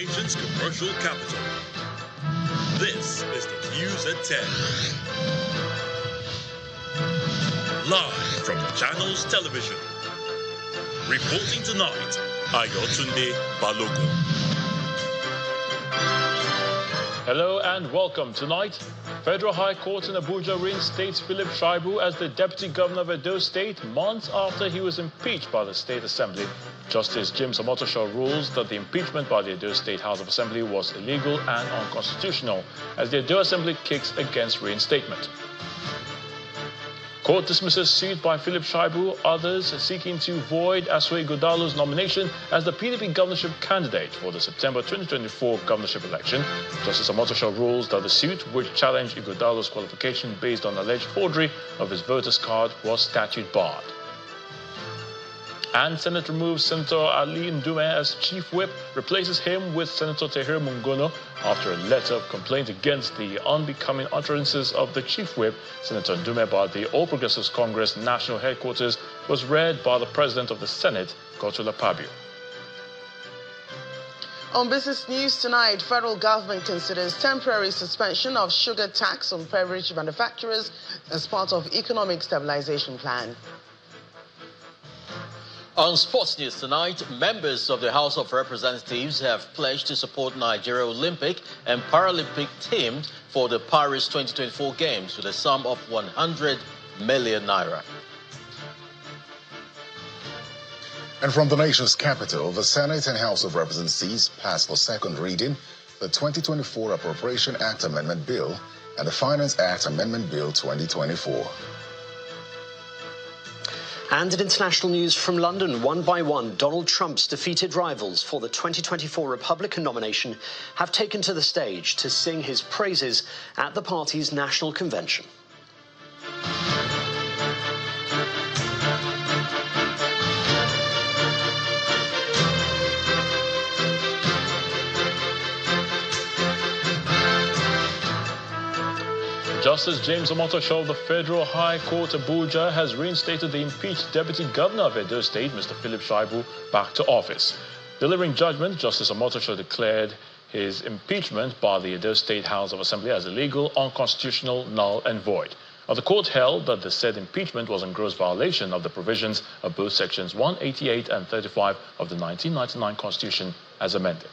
nation's commercial capital. This is the News at 10. Live from Channels Television. Reporting tonight, Ayotunde Balogun. Hello and welcome. Tonight, Federal High Court in Abuja reinstates Philip Shaibu as the Deputy Governor of Edo State months after he was impeached by the State Assembly. Justice James Omotosho rules that the impeachment by the Edo State House of Assembly was illegal and unconstitutional as the Edo Assembly kicks against reinstatement. Court dismisses suit by Philip Shaibu, others seeking to void Asue Ighodalo's nomination as the PDP governorship candidate for the September 2024 governorship election. Justice Omotosho rules that the suit, which challenged Ighodalo's qualification based on alleged forgery of his voter's card, was statute barred. And Senate removes Senator Ali Ndume as chief whip, replaces him with Senator Tehir Mungono. After a letter of complaint against the unbecoming utterances of the chief whip, Senator Ndume, by the All Progressives Congress national headquarters, was read by the President of the Senate, Godswill Akpabio. On Business News tonight, federal government considers temporary suspension of sugar tax on beverage manufacturers as part of economic stabilization plan. On Sports News tonight, members of the House of Representatives have pledged to support Nigeria Olympic and Paralympic team for the Paris 2024 Games with a sum of 100 million naira. And from the nation's capital, the Senate and House of Representatives passed for second reading the 2024 Appropriation Act Amendment Bill and the Finance Act Amendment Bill 2024. And in international news from London, one by one, Donald Trump's defeated rivals for the 2024 Republican nomination have taken to the stage to sing his praises at the party's national convention. Justice James Omotosho of the Federal High Court Abuja has reinstated the impeached Deputy Governor of Edo State, Mr. Philip Shaibu, back to office. Delivering judgment, Justice Omotosho declared his impeachment by the Edo State House of Assembly as illegal, unconstitutional, null and void. Now, the court held that the said impeachment was in gross violation of the provisions of both sections 188 and 35 of the 1999 Constitution as amended.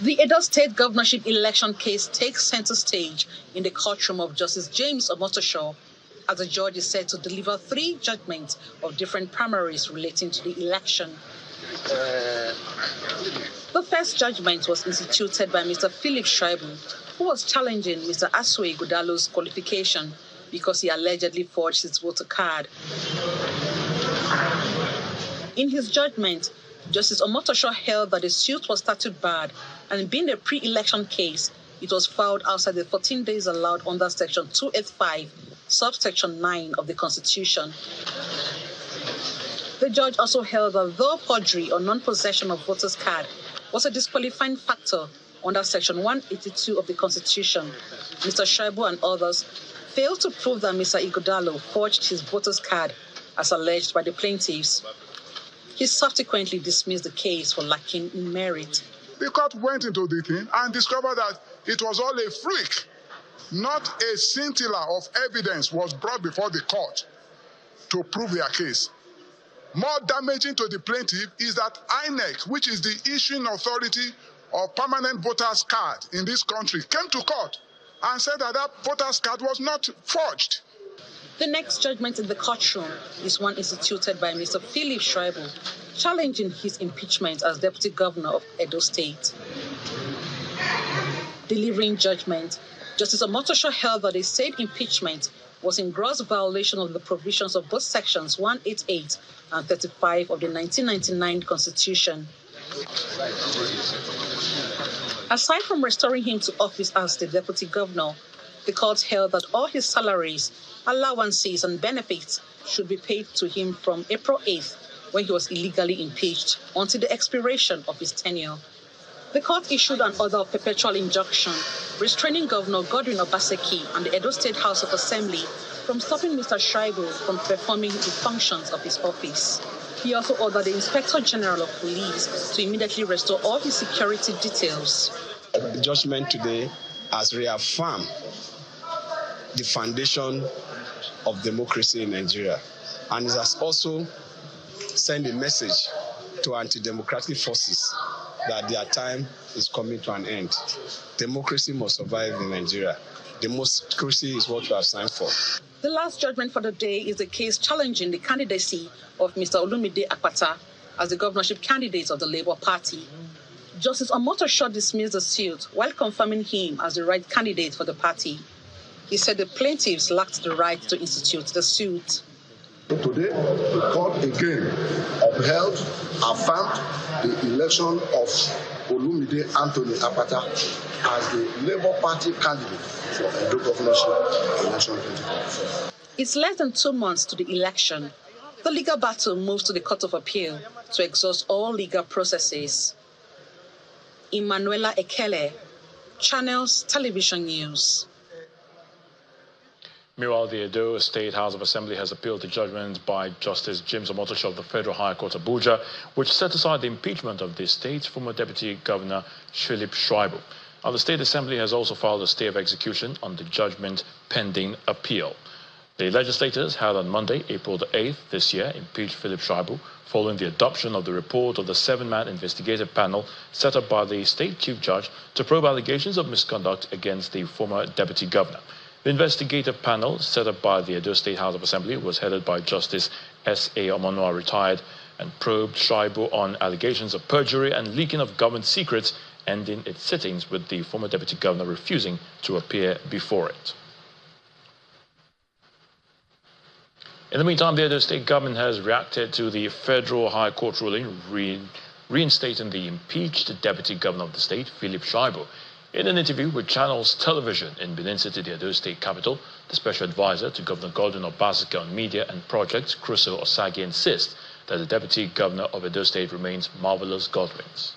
The Edo State governorship election case takes center stage in the courtroom of Justice James Omotosho as the judge is set to deliver 3 judgments of different primaries relating to the election. The first judgment was instituted by Mr. Philip Shaibu, who was challenging Mr. Asue Ighodalo's qualification because he allegedly forged his voter card. In his judgment, Justice Omotosho held that the suit was statute barred, and being a pre-election case, it was filed outside the 14 days allowed under Section 285, subsection 9 of the Constitution. The judge also held that though forgery or non-possession of voter's card was a disqualifying factor under Section 182 of the Constitution, Mr. Shaibu and others failed to prove that Mr. Ighodalo forged his voter's card as alleged by the plaintiffs. He subsequently dismissed the case for lacking in merit. The court went into the thing and discovered that it was all a freak. Not a scintilla of evidence was brought before the court to prove their case. More damaging to the plaintiff is that INEC, which is the issuing authority of permanent voters' card in this country, came to court and said that that voters' card was not forged. The next judgment in the courtroom is one instituted by Mr. Philip Shaibu, challenging his impeachment as Deputy Governor of Edo State. Delivering judgment, Justice Omotosho held that the said impeachment was in gross violation of the provisions of both sections 188 and 35 of the 1999 Constitution. Aside from restoring him to office as the Deputy Governor, the court held that all his salaries, allowances and benefits should be paid to him from April 8th, when he was illegally impeached, until the expiration of his tenure. The court issued an order of perpetual injunction restraining Governor Godwin Obaseki and the Edo State House of Assembly from stopping Mr. Shaibu from performing the functions of his office. He also ordered the Inspector General of Police to immediately restore all his security details. The judgment today has reaffirmed the foundation of democracy in Nigeria, and it has also sent a message to anti-democratic forces that their time is coming to an end. Democracy must survive in Nigeria. Democracy is what we have signed for. The last judgment for the day is the case challenging the candidacy of Mr. Olumide Akpata as the governorship candidate of the Labour Party. Justice Omotosho dismissed the suit while confirming him as the right candidate for the party. He said the plaintiffs lacked the right to institute the suit. Today, the court again affirmed the election of Olumide Anthony Akpata as the Labour Party candidate for Edo governorship election 2024. It's less than 2 months to the election. The legal battle moves to the Court of Appeal to exhaust all legal processes. Emanuela Ekele, Channels Television News. Meanwhile, the Edo State House of Assembly has appealed the judgment by Justice James Omotosho of the Federal High Court Abuja, which set aside the impeachment of the state's former Deputy Governor Philip Shaibu. Now, the State Assembly has also filed a stay of execution on the judgment pending appeal. The legislators had on Monday, April the 8th this year, impeached Philip Shaibu following the adoption of the report of the 7-man investigative panel set up by the State Chief Judge to probe allegations of misconduct against the former Deputy Governor. The investigative panel set up by the Edo State House of Assembly was headed by Justice S.A. Omonua, retired, and probed Shaibu on allegations of perjury and leaking of government secrets, ending its sittings with the former Deputy Governor refusing to appear before it. In the meantime, the Edo State government has reacted to the Federal High Court ruling reinstating the impeached Deputy Governor of the state, Philip Shaibu. In an interview with Channels Television in Benin City, the Edo State capital, the Special Advisor to Governor Godwin Obaseki on Media and Projects, Crusoe Osagi, insists that the Deputy Governor of Edo State remains Marvelous Godwin's.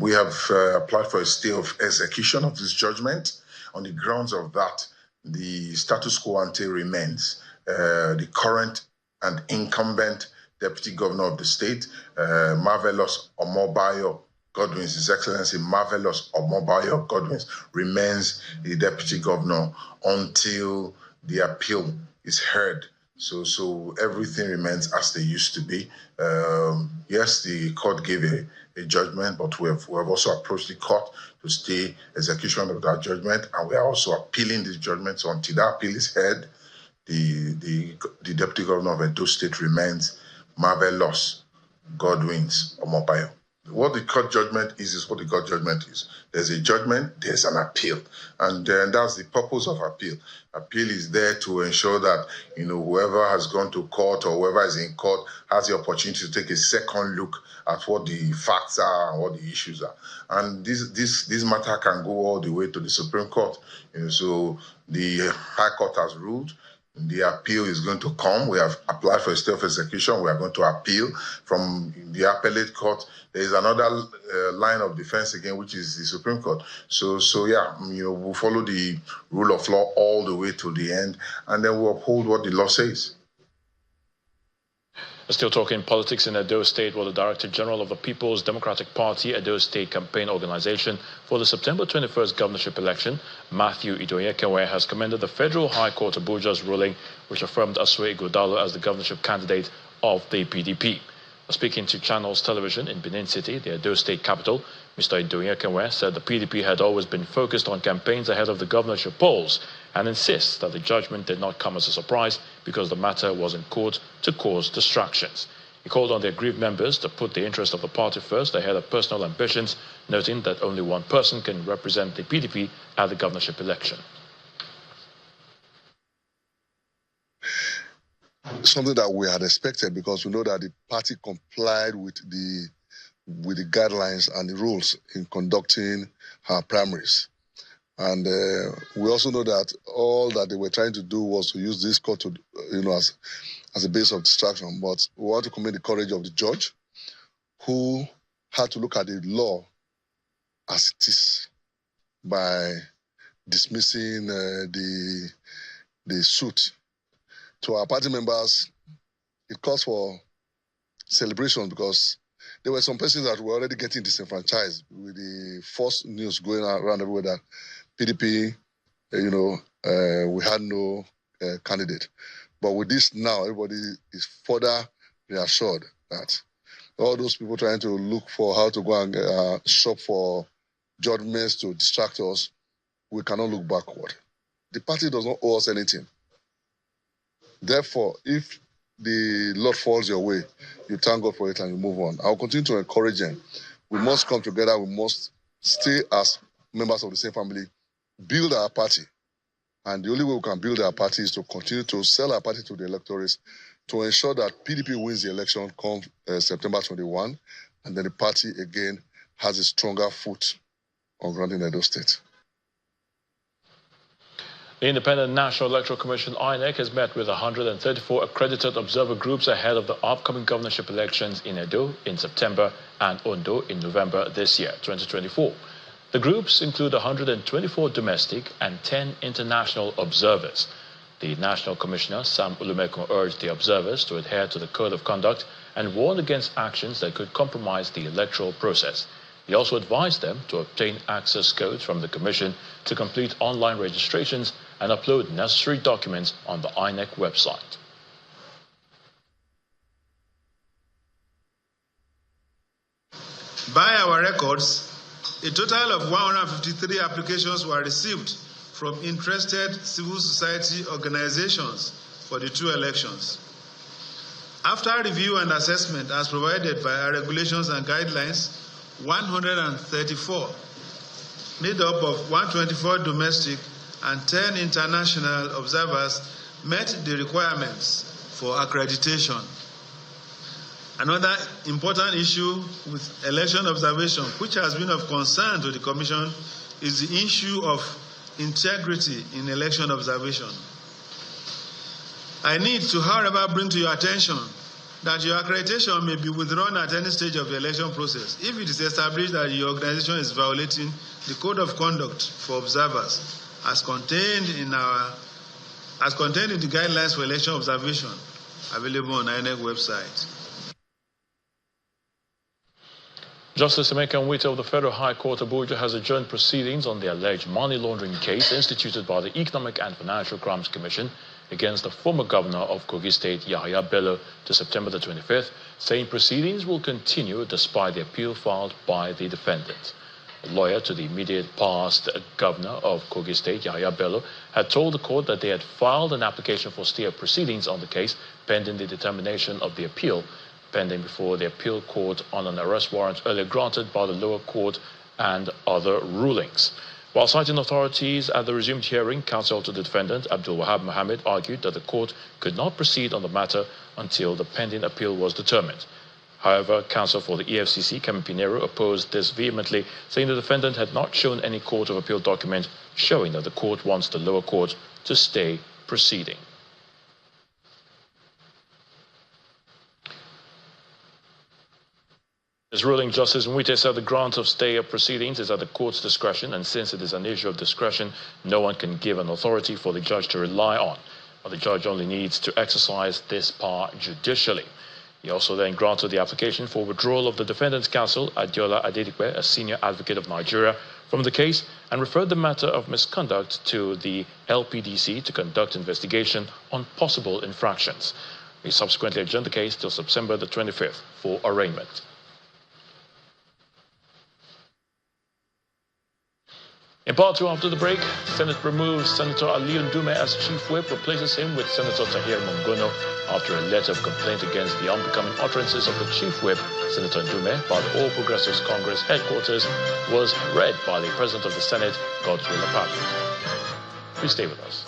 We have applied for a stay of execution of this judgment. On the grounds of that, the status quo ante remains. The current and incumbent Deputy Governor of the state, Marvelous Omobayo Godwins, His Excellency Marvelous Omobayo Godwins, remains the Deputy Governor until the appeal is heard. So everything remains as they used to be. Yes, the court gave a judgment, but we have also approached the court to stay execution of that judgment, and we are also appealing this judgment. So until that appeal is heard, the Deputy Governor of Edo State remains Marvelous Godwins Omobayo. What the court judgment is what the court judgment is. There's a judgment, there's an appeal. And that's the purpose of appeal. Appeal is there to ensure that, whoever has gone to court or whoever is in court has the opportunity to take a second look at what the facts are and what the issues are. And this matter can go all the way to the Supreme Court. So the High Court has ruled. The appeal is going to come. We have applied for a stay of execution. We are going to appeal from the appellate court. There is another line of defense again, which is the Supreme Court. So yeah, we'll follow the rule of law all the way to the end, and then we'll uphold what the law says. Still talking politics in Edo State, the Director General of the People's Democratic Party Edo State Campaign Organization for the September 21st governorship election, Matthew Idoyekewe, has commended the Federal High Court Abuja's ruling, which affirmed Asue Ighodalo as the governorship candidate of the PDP. Speaking to Channels Television in Benin City, the Edo State capital, Mr. Idoyekewe said the PDP had always been focused on campaigns ahead of the governorship polls and insists that the judgment did not come as a surprise because the matter was in court to cause distractions. He called on the aggrieved members to put the interest of the party first ahead of personal ambitions, noting that only one person can represent the PDP at the governorship election. Something that we had expected, because we know that the party complied with the guidelines and the rules in conducting her primaries. And we also know that all that they were trying to do was to use this court to, as a base of distraction. But we want to commend the courage of the judge, who had to look at the law as it is by dismissing the suit. To our party members, it calls for celebration because there were some persons that were already getting disenfranchised with the false news going around everywhere that PDP, we had no candidate. But with this now, everybody is further reassured that all those people trying to look for how to go and shop for judgments to distract us, we cannot look backward. The party does not owe us anything. Therefore, if the Lord falls your way, you thank God for it and you move on. I'll continue to encourage them. We must come together. We must stay as members of the same family, build our party. And the only way we can build our party is to continue to sell our party to the electorates to ensure that PDP wins the election come September 21, and then the party again has a stronger foot on ground in Edo State. The Independent National Electoral Commission, INEC, has met with 134 accredited observer groups ahead of the upcoming governorship elections in Edo in September and Ondo in November this year, 2024. The groups include 124 domestic and 10 international observers. The National Commissioner, Sam Ulumekun, urged the observers to adhere to the Code of Conduct and warned against actions that could compromise the electoral process. He also advised them to obtain access codes from the Commission to complete online registrations and upload necessary documents on the INEC website. By our records, a total of 153 applications were received from interested civil society organizations for the two elections. After review and assessment as provided by our regulations and guidelines, 134, made up of 124 domestic and 10 international observers, met the requirements for accreditation. Another important issue with election observation, which has been of concern to the Commission, is the issue of integrity in election observation. I need to, however, bring to your attention that your accreditation may be withdrawn at any stage of the election process if it is established that your organization is violating the Code of Conduct for observers as contained in the guidelines for election observation available on the INEC website. Justice Emeka Nwite of the Federal High Court Abuja has adjourned proceedings on the alleged money laundering case instituted by the Economic and Financial Crimes Commission against the former governor of Kogi State, Yahaya Bello, to September the 25th, saying proceedings will continue despite the appeal filed by the defendant. A lawyer to the immediate past governor of Kogi State, Yahaya Bello, had told the court that they had filed an application for stay of proceedings on the case pending the determination of the appeal, pending before the appeal court on an arrest warrant earlier granted by the lower court and other rulings. While citing authorities at the resumed hearing, counsel to the defendant, Abdul Wahab Mohammed, argued that the court could not proceed on the matter until the pending appeal was determined. However, counsel for the EFCC, Kemi Pinero, opposed this vehemently, saying the defendant had not shown any court of appeal document showing that the court wants the lower court to stay proceeding. His ruling, Justice Nwite said the grant of stay of proceedings is at the court's discretion, and since it is an issue of discretion, no one can give an authority for the judge to rely on. But the judge only needs to exercise this power judicially. He also then granted the application for withdrawal of the defendant's counsel, Adiola Adedipe, a senior advocate of Nigeria, from the case, and referred the matter of misconduct to the LPDC to conduct investigation on possible infractions. He subsequently adjourned the case till September the 25th for arraignment. In part two, after the break, the Senate removes Senator Aliyu Ndume as chief whip, replaces him with Senator Tahir Mongono after a letter of complaint against the unbecoming utterances of the chief whip, Senator Ndume, by the All Progressives Congress headquarters was read by the President of the Senate, Godswill Akpabio. Please stay with us.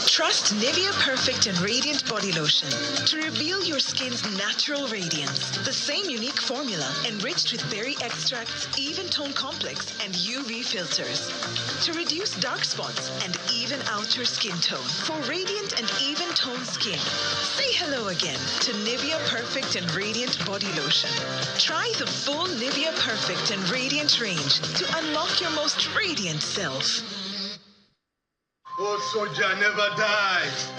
Trust Nivea Perfect and Radiant Body Lotion to reveal your skin's natural radiance. The same unique formula enriched with berry extracts, even tone complex, and UV filters to reduce dark spots and even out your skin tone. For radiant and even toned skin, say hello again to Nivea Perfect and Radiant Body Lotion. Try the full Nivea Perfect and Radiant range to unlock your most radiant self. Old soldier never dies.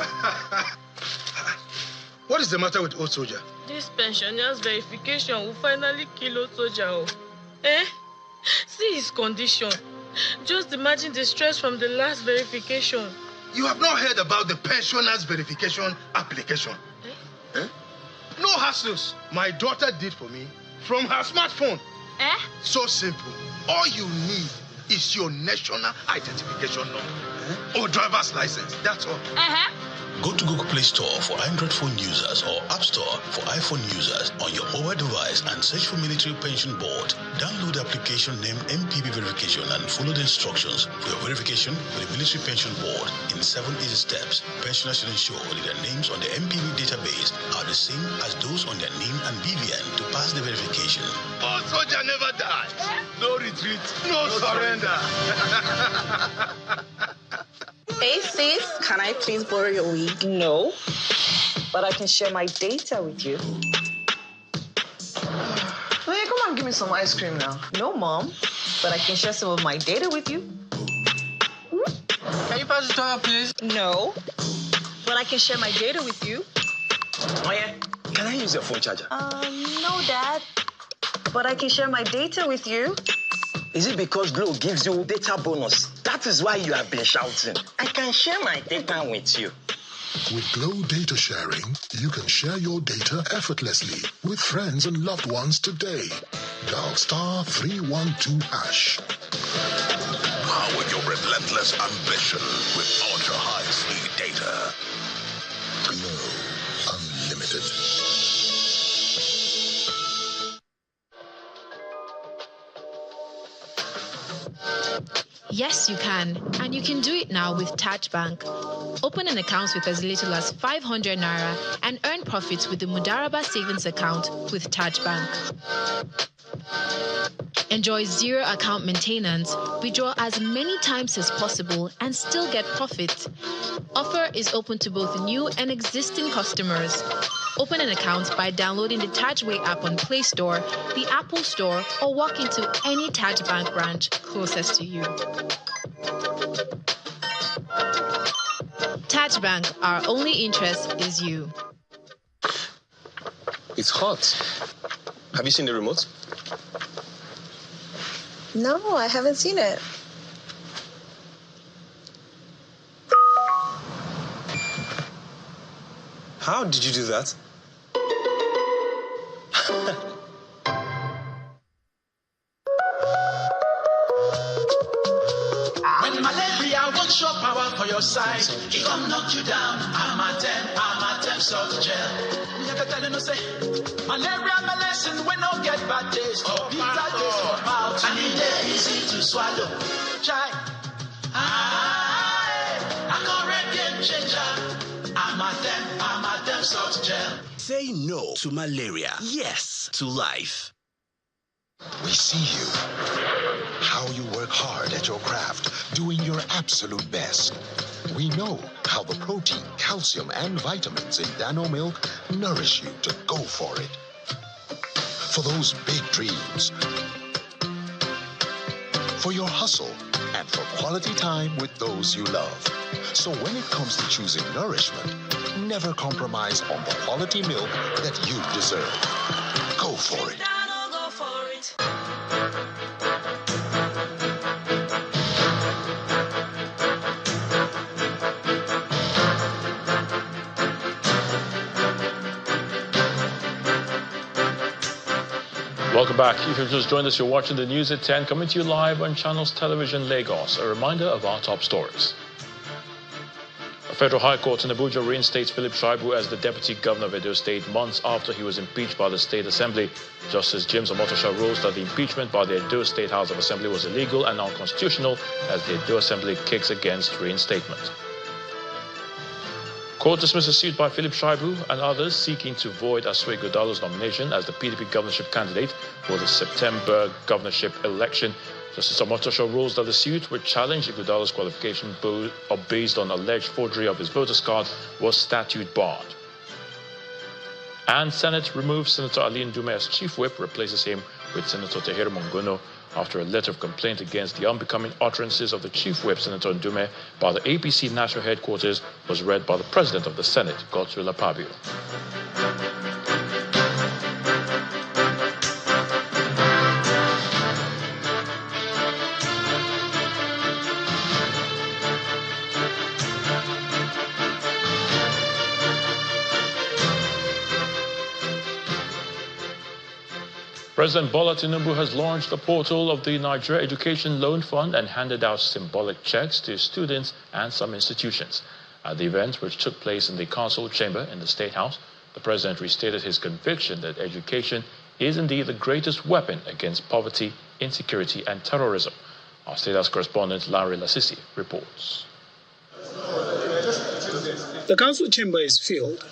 What is the matter with old soldier? This pensioner's verification will finally kill old soldier. Eh? See his condition. Just imagine the stress from the last verification. You have not heard about the pensioner's verification application. Eh? No hassles. My daughter did for me from her smartphone. Eh? So simple. All you need is your national identification number or driver's license. That's all. Go to Google Play Store for Android phone users or App Store for iPhone users on your mobile device and search for Military Pension Board. Download the application named MPB Verification and follow the instructions for your verification with the Military Pension Board in 7 easy steps. Pensioners should ensure that their names on the MPB database are the same as those on their NIN and BVN to pass the verification. Old soldier never dies. No retreat, no surrender. Hey sis, can I please borrow your wig? No, but I can share my data with you. Hey, come on, give me some ice cream now. No, Mom, but I can share some of my data with you. Can you pass the toilet, please? No, but I can share my data with you. Oh yeah, can I use your phone charger? No, Dad, but I can share my data with you. Is it because Glow gives you data bonus? That is why you have been shouting. I can share my data with you. With Glow Data Sharing, you can share your data effortlessly with friends and loved ones today. Dial *312#. Power your relentless ambition with ultra-high-speed data. Glow Unlimited. Yes, you can. And you can do it now with Taj Bank. Open an account with as little as 500 Naira and earn profits with the Mudaraba Savings Account with Taj Bank. Enjoy zero account maintenance, withdraw as many times as possible, and still get profit. Offer is open to both new and existing customers. Open an account by downloading the Tajway app on Play Store, the Apple Store, or walk into any Taj Bank branch closest to you. Taj Bank, our only interest is you. It's hot. Have you seen the remote? No, I haven't seen it. How did you do that? When malaria wants your power for your side, it come knock you down. I'm a temp soft gel. Me have to tell you no say, malaria medicine we no get bad days. Oh, bitter days for mouth, and it dey easy to swallow. Try. I correct game changer. I'm a temp soft gel. Say no to malaria. Yes to life. We see you. How you work hard at your craft, doing your absolute best. We know how the protein, calcium, and vitamins in Dano milk nourish you to go for it. For those big dreams. For your hustle and for quality time with those you love. So when it comes to choosing nourishment, never compromise on the quality milk that you deserve. Go for it. Welcome back. If you've just joined us, you're watching the news at 10, coming to you live on Channels Television Lagos. A reminder of our top stories. A federal high court in Abuja reinstates Philip Shaibu as the deputy governor of Edo State months after he was impeached by the State Assembly. Justice James Omotosha rules that the impeachment by the Edo State House of Assembly was illegal and unconstitutional as the Edo Assembly kicks against reinstatement. Court dismissed a suit by Philip Shaibu and others seeking to void Asue Godalo's nomination as the PDP governorship candidate for the September governorship election. Justice Omotosho rules that the suit, which challenged Godalo's qualification based on alleged forgery of his voter's card, was statute barred. And Senate removes Senator Ali Ndume as chief whip, replaces him with Senator Tehere Mongono after a letter of complaint against the unbecoming utterances of the chief whip, Senator Ndume, by the APC national headquarters was read by the President of the Senate, Godswill Akpabio. President Bola Tinubu has launched the portal of the Nigeria Education Loan Fund and handed out symbolic checks to students and some institutions. At the event, which took place in the council chamber in the State House, the president restated his conviction that education is indeed the greatest weapon against poverty, insecurity, and terrorism. Our State House correspondent Larry Lasisi reports. The council chamber is filled,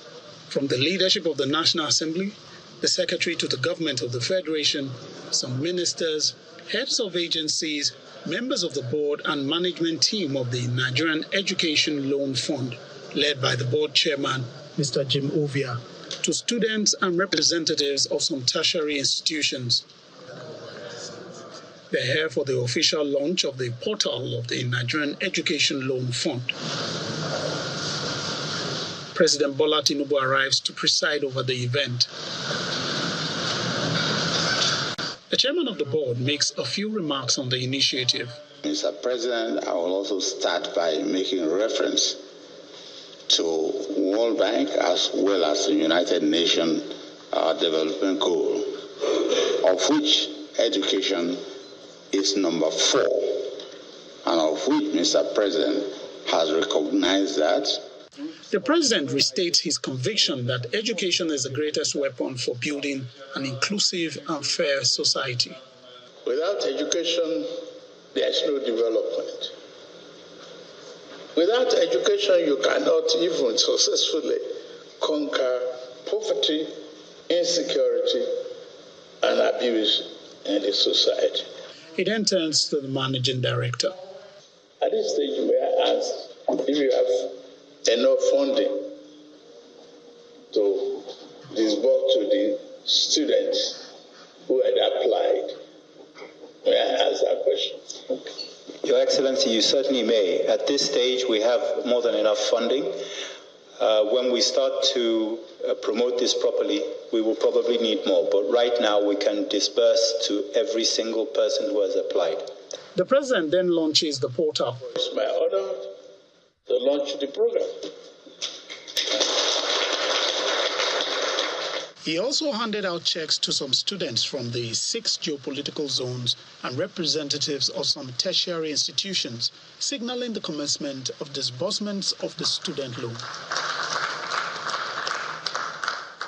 from the leadership of the National Assembly, the Secretary to the Government of the Federation, some ministers, heads of agencies, members of the board and management team of the Nigerian Education Loan Fund, led by the board chairman, Mr. Jim Ovia, to students and representatives of some tertiary institutions. They're here for the official launch of the portal of the Nigerian Education Loan Fund. President Bola Tinubu arrives to preside over the event. The chairman of the board makes a few remarks on the initiative. Mr. President, I will also start by making reference to World Bank as well as the United Nations Development Goal, of which education is number 4, and of which Mr. President has recognized that. The president restates his conviction that education is the greatest weapon for building an inclusive and fair society. Without education, there is no development. Without education, you cannot even successfully conquer poverty, insecurity, and abuse in the society. He then turns to the managing director. At this stage, you may ask if you have enough funding to disburse to the students who had applied. May I ask that question? Your Excellency, you certainly may. At this stage, we have more than enough funding. When we start to promote this properly, we will probably need more. But right now, we can disburse to every single person who has applied. The president then launches the portal. It's my order to launch the program. He also handed out checks to some students from the 6 geopolitical zones and representatives of some tertiary institutions, signaling the commencement of disbursements of the student loan.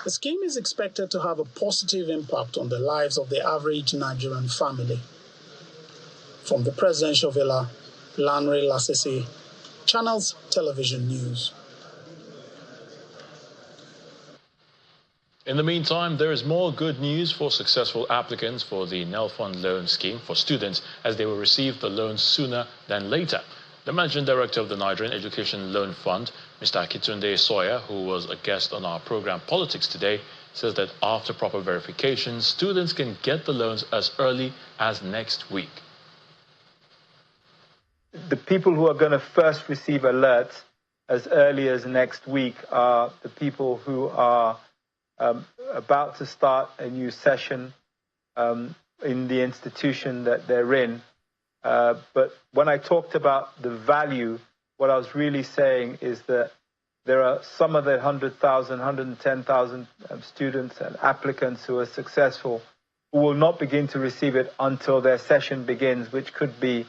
The scheme is expected to have a positive impact on the lives of the average Nigerian family. From the presidential villa, Lanre Lasisi, Channels Television News. In the meantime, there is more good news for successful applicants for the NELFund loan scheme for students, as they will receive the loans sooner than later. The Managing Director of the Nigerian Education Loan Fund, Mr. Akitunde Sawyer, who was a guest on our program Politics Today, says that after proper verification, students can get the loans as early as next week. The people who are going to first receive alerts as early as next week are the people who are about to start a new session in the institution that they're in. But when I talked about the value, what I was really saying is that there are some of the 100,000, 110,000 students and applicants who are successful who will not begin to receive it until their session begins, which could be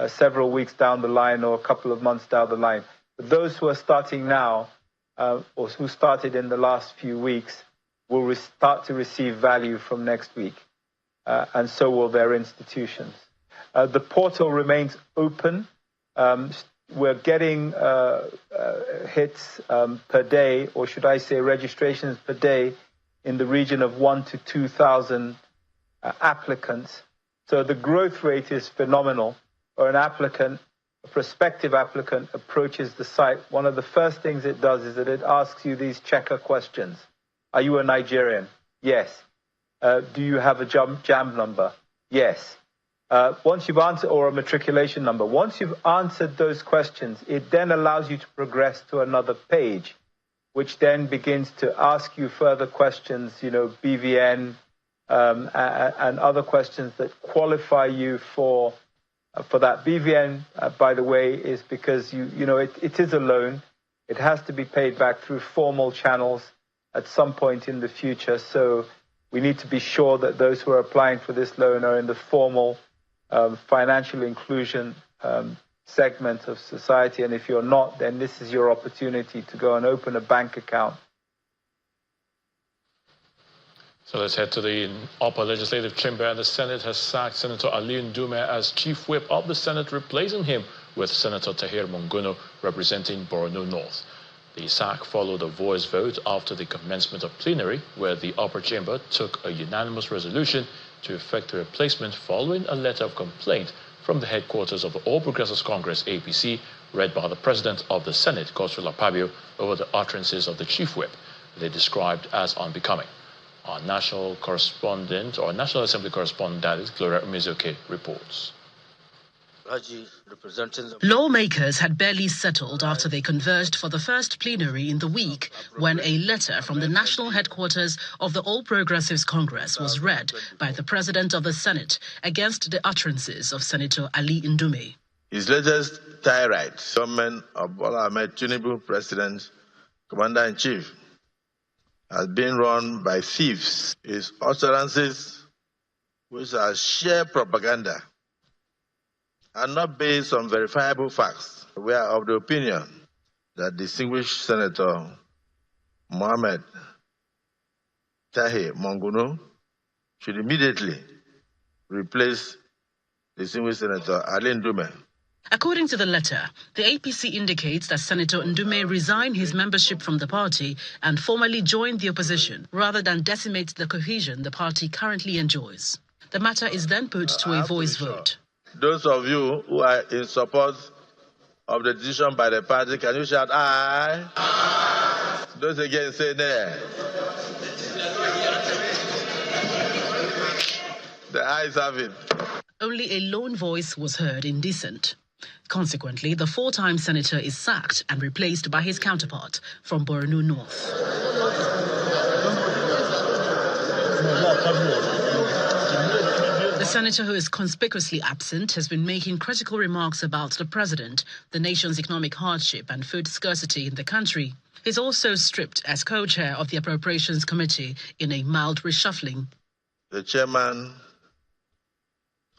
several weeks down the line or a couple of months down the line. But those who are starting now, or who started in the last few weeks, will start to receive value from next week, and so will their institutions. The portal remains open. we're getting hits per day, or should I say registrations per day, in the region of 1,000 to 2,000 applicants. So the growth rate is phenomenal. Or a prospective applicant approaches the site, one of the first things it does is that it asks you these checker questions. Are you a Nigerian? Yes. Do you have a JAMB number? Yes. Once you've answered, or a matriculation number, once you've answered those questions, it then allows you to progress to another page, which then begins to ask you further questions, BVN, and other questions that qualify you for that. BVN, by the way, is because it is a loan. It has to be paid back through formal channels at some point in the future. So we need to be sure that those who are applying for this loan are in the formal financial inclusion segment of society. And if you're not, then this is your opportunity to go and open a bank account. So let's head to the upper legislative chamber. The Senate has sacked Senator Ali Ndume as chief whip of the Senate, replacing him with Senator Tahir Monguno, representing Borno North. The sack followed a voice vote after the commencement of plenary, where the upper chamber took a unanimous resolution to effect the replacement following a letter of complaint from the headquarters of the All Progressives Congress, APC, read by the President of the Senate, Godswill Akpabio, over the utterances of the chief whip they described as unbecoming. Our national correspondent, or National Assembly correspondent, that is, Gloria Umezoke, reports. Lawmakers had barely settled after they converged for the first plenary in the week when a letter from the national headquarters of the All Progressives Congress was read by the President of the Senate against the utterances of Senator Ali Ndume. His latest tirade, government of Bola Ahmed Tinubu, President, Commander-in-Chief, has been run by thieves. His utterances, which are sheer propaganda, are not based on verifiable facts. We are of the opinion that distinguished Senator Mohammed Tahir Monguno should immediately replace distinguished Senator Ali Ndume. According to the letter, the APC indicates that Senator Ndume resign his membership from the party and formally join the opposition, rather than decimate the cohesion the party currently enjoys. The matter is then put to a voice vote. Those of you who are in support of the decision by the party, can you shout aye? Aye. Those against say nay. The ayes have it. Only a lone voice was heard in dissent. Consequently, the four-time senator is sacked and replaced by his counterpart from Borno North. The senator, who is conspicuously absent, has been making critical remarks about the president, the nation's economic hardship and food scarcity in the country. He's also stripped as co-chair of the Appropriations Committee in a mild reshuffling. The chairman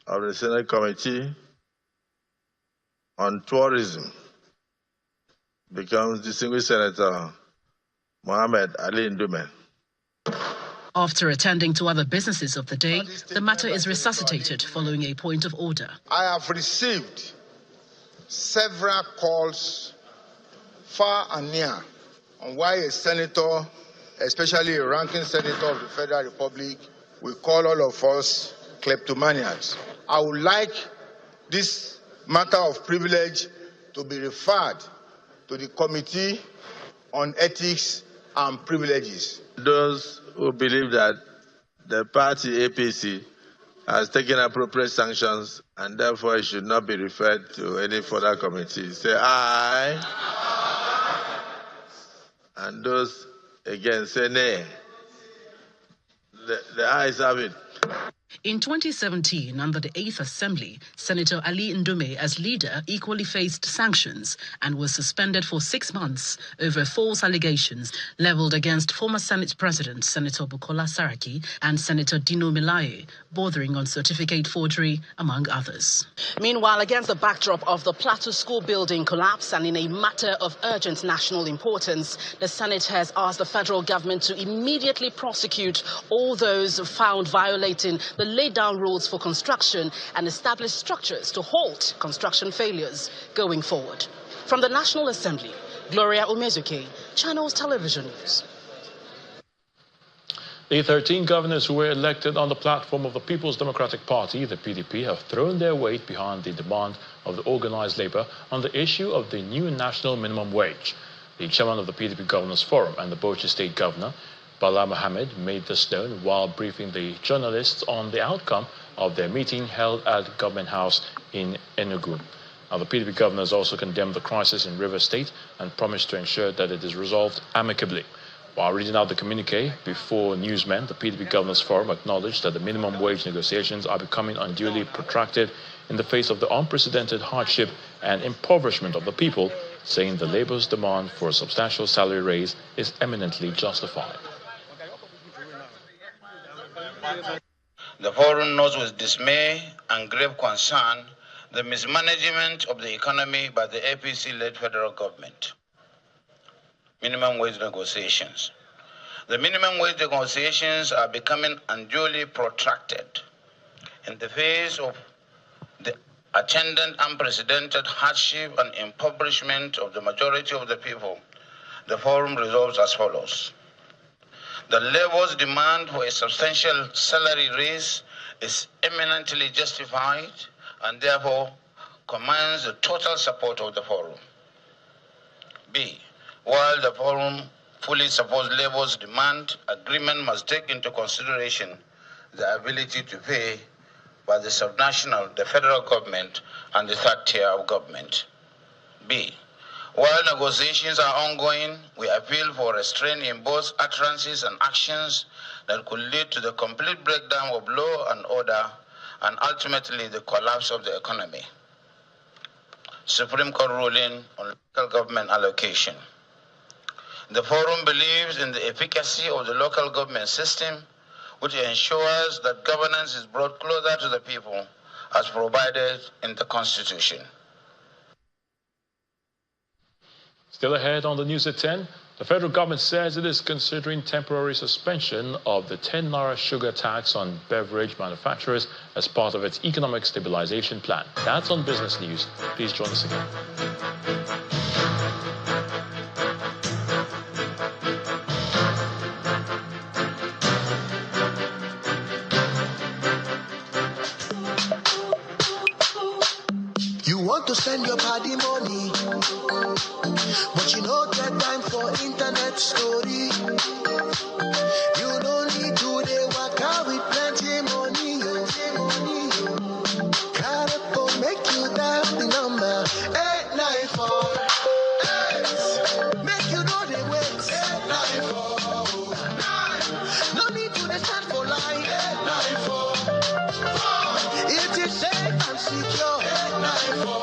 of the Senate Committee on Tourism becomes distinguished Senator Mohammed Ali Ndume. After attending to other businesses of the day, the matter is resuscitated following a point of order. I have received several calls far and near on why a senator, especially a ranking senator of the Federal Republic, will call all of us kleptomaniacs. I would like this matter of privilege to be referred to the Committee on Ethics and Privileges. Those who believe that the party APC has taken appropriate sanctions and therefore it should not be referred to any further committee, say aye. Aye. And those against say nay. The ayes have it. In 2017, under the 8th Assembly, Senator Ali Ndume, as leader, equally faced sanctions and was suspended for 6 months over false allegations leveled against former Senate President Senator Bukola Saraki and Senator Dino Melaye, bordering on certificate forgery, among others. Meanwhile, against the backdrop of the Plateau School building collapse and in a matter of urgent national importance, the Senate has asked the federal government to immediately prosecute all those found violating will lay down rules for construction and establish structures to halt construction failures going forward. From the National Assembly, Gloria Umezuke, Channels Television News. The 13 governors who were elected on the platform of the People's Democratic Party, the PDP, have thrown their weight behind the demand of the organized labor on the issue of the new national minimum wage. The chairman of the PDP Governors Forum and the Bauchi State Governor, Bala Mohammed, made this known while briefing the journalists on the outcome of their meeting held at Government House in Enugu. Now, the PDP governors also condemned the crisis in Rivers State and promised to ensure that it is resolved amicably. While reading out the communique before newsmen, the PDP Governors Forum acknowledged that the minimum wage negotiations are becoming unduly protracted in the face of the unprecedented hardship and impoverishment of the people, saying the labor's demand for a substantial salary raise is eminently justified. The Forum notes with dismay and grave concern the mismanagement of the economy by the APC-led federal government. Minimum wage negotiations. The minimum wage negotiations are becoming unduly protracted. In the face of the attendant unprecedented hardship and impoverishment of the majority of the people, the Forum resolves as follows. The labor's demand for a substantial salary raise is eminently justified and therefore commands the total support of the Forum. B. While the Forum fully supports labor's demand, agreement must take into consideration the ability to pay by the subnational, the federal government, and the third tier of government. B. While negotiations are ongoing, we appeal for restraint in both utterances and actions that could lead to the complete breakdown of law and order and ultimately the collapse of the economy. Supreme Court ruling on local government allocation. The Forum believes in the efficacy of the local government system, which ensures that governance is brought closer to the people as provided in the Constitution. Still ahead on the news at 10, the federal government says it is considering temporary suspension of the 10 Naira sugar tax on beverage manufacturers as part of its economic stabilization plan. That's on Business News. Please join us again. To send your party money, but you don't get time for internet story. You don't need to work out with plenty money. Careful, make you dial the number 894. Make you know the wait 894. No need to stand for line 894. It is safe and secure 894.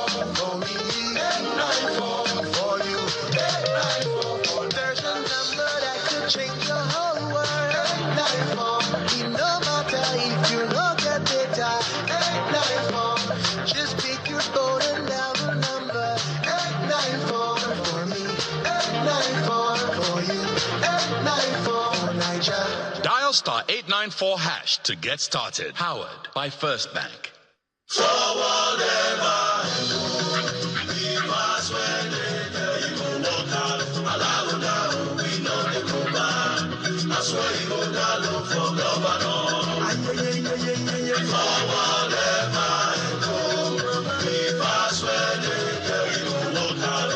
Change your whole world. 894. No matter if you don't get data. 894. Just pick your phone and dial the number 894 for me. 894 for you. 894 for Niger. Dial *894# to get started. Powered by First Bank. For whatever you do, we must win it. You will walk out. We know the good man. That's why you go down for governor. For whatever you do, we must win it. You will walk out.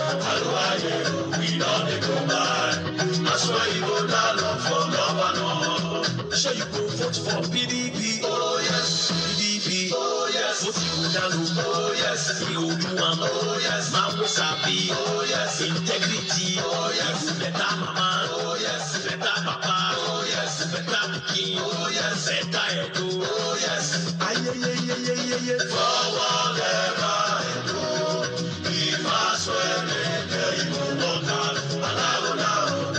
We know the good man. That's why you go down for governor. So you go vote for PDP. Oh yes, PDP. Oh yes, vote you go down. Oh yes, you do am. Oh yes, man was happy. Oh yes, integrity. Oh yes, better mama. Oh yes, better papa. Oh yes, better king. Oh yes, better edo. Oh yes, aye. For whatever you do, we must win it. You will walk out.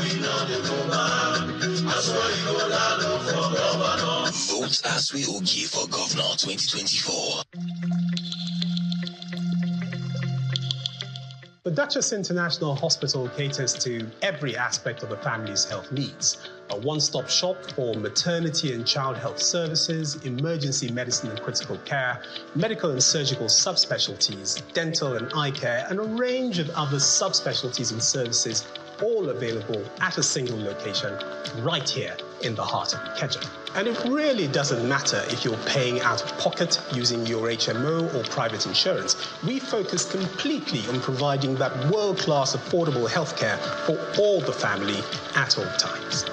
We know the good man. That's why you go down for governor. Vote as we Ogi for Governor 2024. The Duchess International Hospital caters to every aspect of the family's health needs. A one-stop shop for maternity and child health services, emergency medicine and critical care, medical and surgical subspecialties, dental and eye care, and a range of other subspecialties and services, all available at a single location right here in the heart of Ikeja. And it really doesn't matter if you're paying out of pocket using your HMO or private insurance. We focus completely on providing that world-class affordable healthcare for all the family at all times.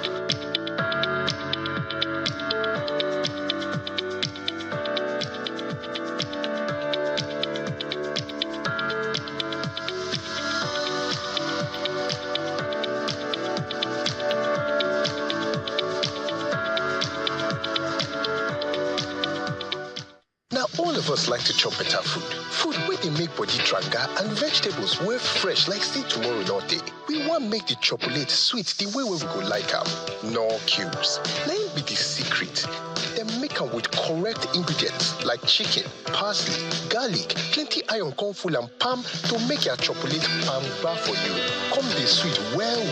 All of us like to chop better food. Food where they make body tranga and vegetables wey fresh like say tomorrow not day. We want make the chocolate sweet the way we go like am. No cubes. Let it be the secret. Then make them with correct ingredients like chicken, parsley, garlic, plenty iron corn full and palm to make your chocolate pamba for you. Come the sweet well.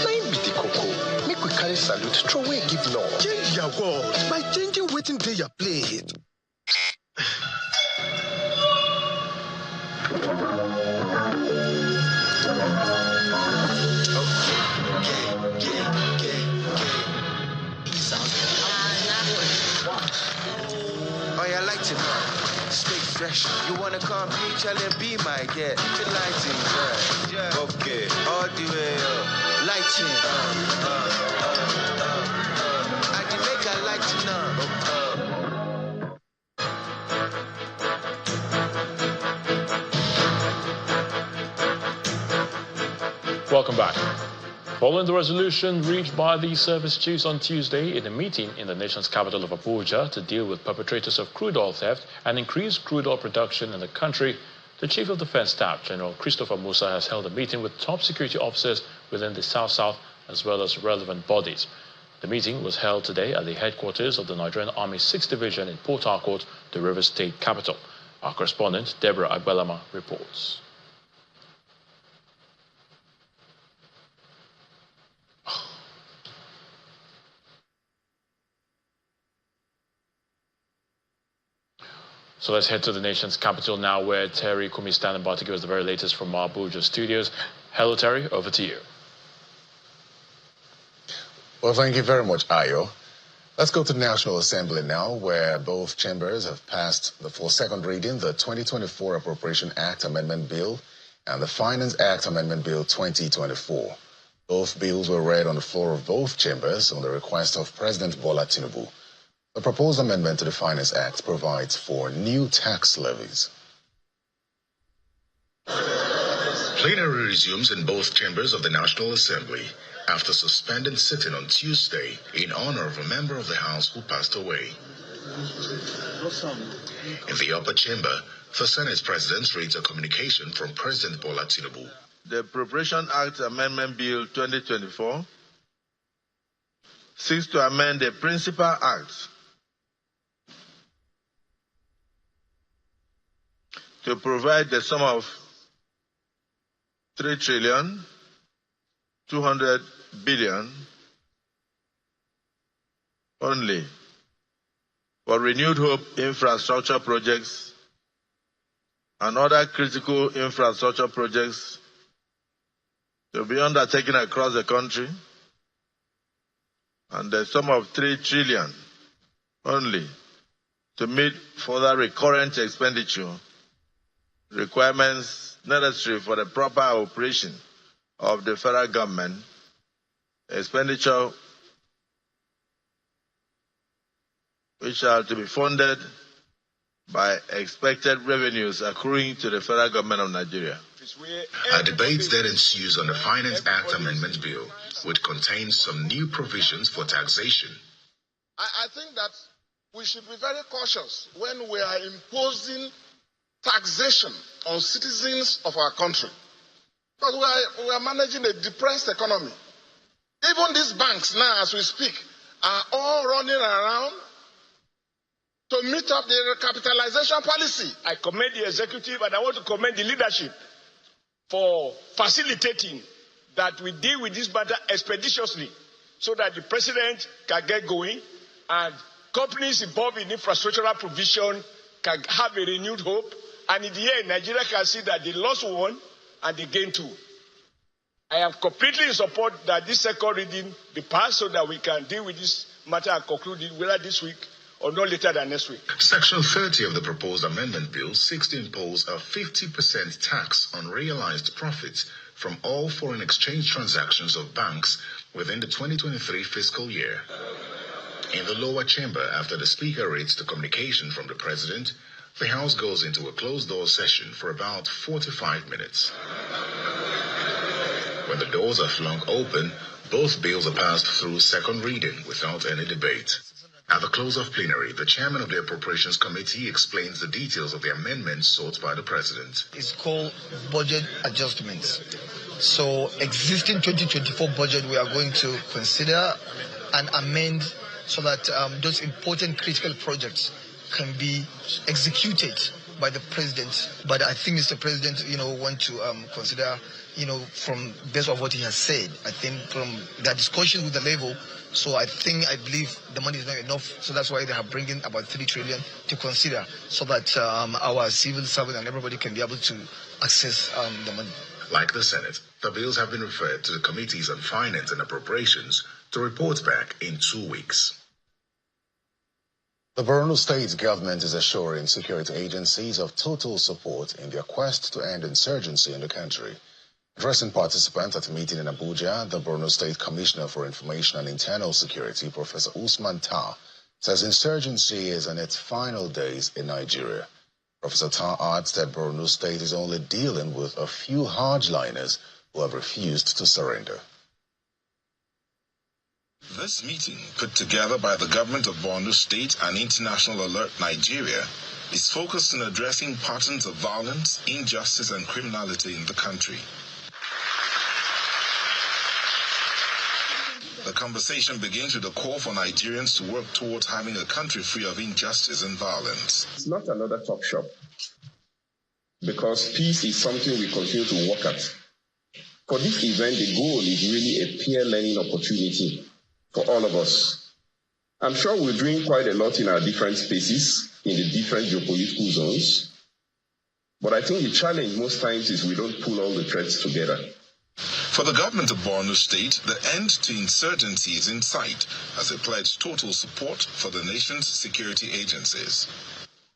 Let it be the cocoa. Make we carry salute, throw away give no. Change your words by changing waiting to your plate. Oh, yeah, I like to know. Stay fresh. You wanna come challenge, be my guest. The lighting, yeah. Okay, all the way up. Lighting. I can make a lighting up. Welcome back. Following the resolution reached by the service chiefs on Tuesday in a meeting in the nation's capital of Abuja to deal with perpetrators of crude oil theft and increase crude oil production in the country, the Chief of Defense Staff, General Christopher Musa, has held a meeting with top security officers within the South-South as well as relevant bodies. The meeting was held today at the headquarters of the Nigerian Army 6th Division in Port Harcourt, the Rivers State capital. Our correspondent, Deborah Agbelama, reports. So let's head to the nation's capital now, where Terry Kumi is standing by to give us the very latest from our Abuja studios. Hello, Terry. Over to you. Well, thank you very much, Ayo. Let's go to the National Assembly now, where both chambers have passed for second reading the 2024 Appropriation Act Amendment Bill and the Finance Act Amendment Bill 2024. Both bills were read on the floor of both chambers on the request of President Bola Tinubu. The proposed amendment to the Finance Act provides for new tax levies. Plenary resumes in both chambers of the National Assembly after suspending sitting on Tuesday in honor of a member of the House who passed away. In the upper chamber, the Senate President reads a communication from President Bola Tinubu. The Appropriation Act Amendment Bill 2024 seeks to amend the Principal Act to provide the sum of 3,200 billion only for renewed hope infrastructure projects and other critical infrastructure projects to be undertaken across the country, and the sum of 3 trillion only to meet further recurrent expenditure requirements necessary for the proper operation of the federal government, expenditure which are to be funded by expected revenues accruing to the federal government of Nigeria. A debate that ensues on the Finance Act Amendment Bill, which contains some new provisions for taxation. I think that we should be very cautious when we are imposing taxation on citizens of our country, because we are managing a depressed economy. Even these banks now, as we speak, are all running around to meet up the recapitalization policy. I commend the executive and I want to commend the leadership for facilitating that we deal with this matter expeditiously so that the president can get going and companies involved in infrastructural provision can have a renewed hope, and in the end, Nigeria can see that they lost one and they gained two. I am completely in support that this second reading be passed so that we can deal with this matter and conclude it whether this week or no later than next week. Section 30 of the proposed amendment bill seeks to impose a 50% tax on realized profits from all foreign exchange transactions of banks within the 2023 fiscal year. In the lower chamber, after the Speaker reads the communication from the President, the House goes into a closed-door session for about 45 minutes. When the doors are flung open, both bills are passed through second reading without any debate. At the close of plenary, the chairman of the Appropriations Committee explains the details of the amendments sought by the President. It's called budget adjustments. So existing 2024 budget we are going to consider and amend so that those important critical projects can be executed by the President. But I think Mr. President, want to consider, from based on what he has said, I think from the discussion with the level, so I believe the money is not enough. So that's why they are bringing about 3 trillion to consider so that our civil servant and everybody can be able to access the money. Like the Senate, the bills have been referred to the Committees on Finance and Appropriations to report back in 2 weeks. The Borno State government is assuring security agencies of total support in their quest to end insurgency in the country. Addressing participants at a meeting in Abuja, the Borno State Commissioner for Information and Internal Security, Professor Usman Tar, says insurgency is in its final days in Nigeria. Professor Tar adds that Borno State is only dealing with a few hardliners who have refused to surrender. This meeting, put together by the government of Borno State and International Alert Nigeria, is focused on addressing patterns of violence, injustice, and criminality in the country. The conversation begins with a call for Nigerians to work towards having a country free of injustice and violence. It's not another talk shop, because peace is something we continue to work at. For this event, the goal is really a peer learning opportunity for all of us. I'm sure we're doing quite a lot in our different spaces, in the different geopolitical zones, but I think the challenge most times is we don't pull all the threads together. For the government of Borno State, the end to insurgency is in sight as it pledged total support for the nation's security agencies.